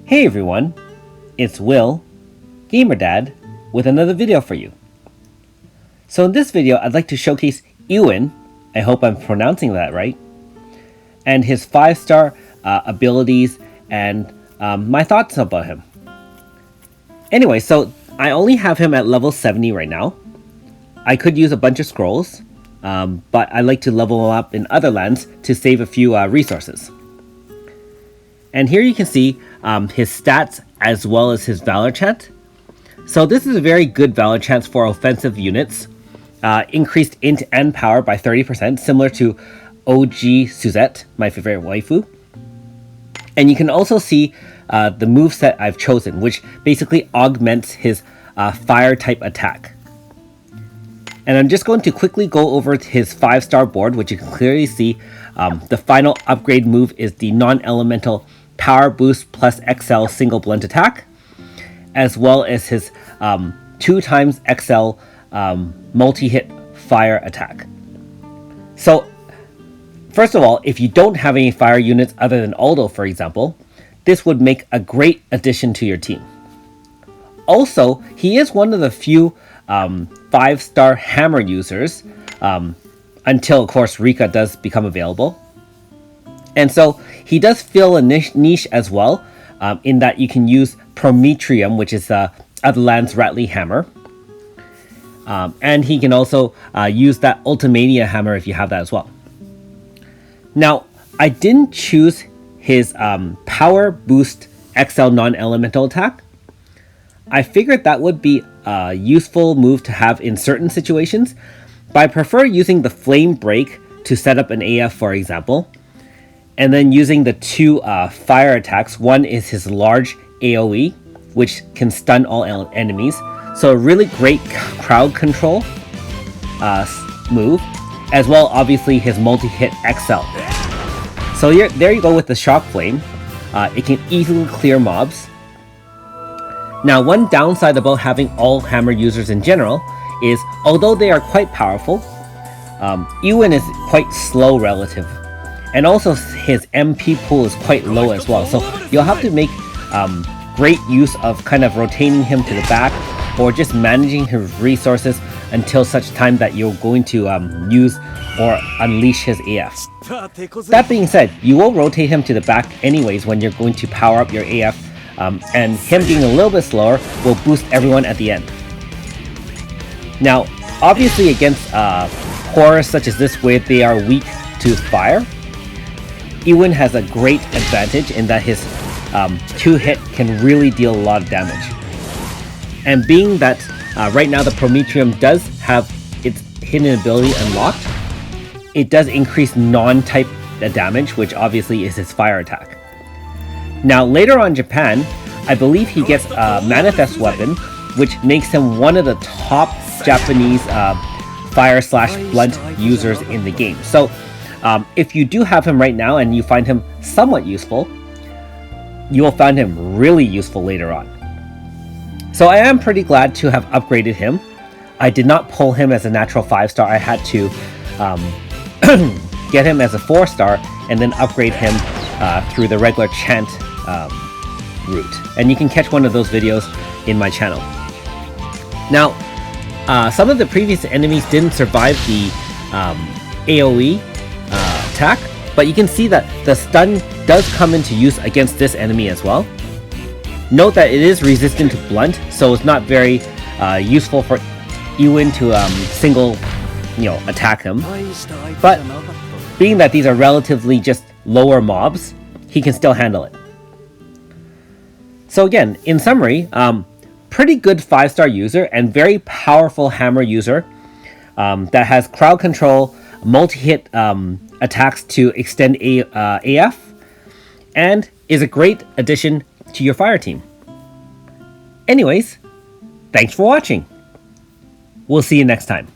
Hey everyone, it's Will, Gamer Dad, with another video for you. So in this video, I'd like to showcase Ewan, I hope I'm pronouncing that right, and his 5-star abilities and my thoughts about him. Anyway, so I only have him at level 70 right now. I could use a bunch of scrolls, but I like to level him up in other lands to save a few resources. And here you can see his stats as well as his Valor chant. So this is a very good Valor chant for offensive units. Increased int and power by 30%, similar to OG Suzette, my favorite waifu. And you can also see the moveset I've chosen, which basically augments his fire type attack. And I'm just going to quickly go over his 5-star board, which you can clearly see. The final upgrade move is the non-elemental Power Boost plus XL single blunt attack, as well as his 2x XL multi-hit fire attack. So, first of all, if you don't have any fire units other than Aldo, for example, this would make a great addition to your team. Also, he is one of the few 5-star hammer users, until, of course, Rika does become available. And so he does fill a niche as well, in that you can use Prometheum, which is Otherland's Rattly hammer. And he can also use that Ultimania hammer if you have that as well. Now, I didn't choose his Power Boost XL non-elemental attack. I figured that would be a useful move to have in certain situations, but I prefer using the Flame Break to set up an AF, for example. And then using the two fire attacks. One is his large AoE, which can stun all enemies. So a really great crowd control move, as well obviously his multi-hit XL. So there you go with the Shock Flame. It can easily clear mobs. Now, one downside about having all hammer users in general is, although they are quite powerful, Ewan is quite slow relative. And also his MP pool is quite low as well. So you'll have to make great use of kind of rotating him to the back, or just managing his resources until such time that you're going to use or unleash his AF. That being said, you will rotate him to the back anyways when you're going to power up your AF, and him being a little bit slower will boost everyone at the end. Now, obviously against horrors such as this where they are weak to fire, Ewan has a great advantage in that his 2-hit can really deal a lot of damage. And being that right now the Prometheum does have its hidden ability unlocked, it does increase non-type damage, which obviously is his fire attack. Now later on in Japan, I believe he gets a Manifest Weapon, which makes him one of the top Japanese fire/blunt users in the game. So if you do have him right now and you find him somewhat useful, you will find him really useful later on. So I am pretty glad to have upgraded him. I did not pull him as a natural 5-star. I had to get him as a 4-star and then upgrade him through the regular chant route. And you can catch one of those videos in my channel. Now, some of the previous enemies didn't survive the AoE attack, but you can see that the stun does come into use against this enemy as well. Note that it is resistant to blunt, so it's not very useful for Ewan to single, attack him. But being that these are relatively just lower mobs, he can still handle it. So again, in summary, pretty good 5-star user and very powerful hammer user that has crowd control, multi-hit attacks to extend AF, and is a great addition to your fire team. Anyways, thanks for watching. We'll see you next time.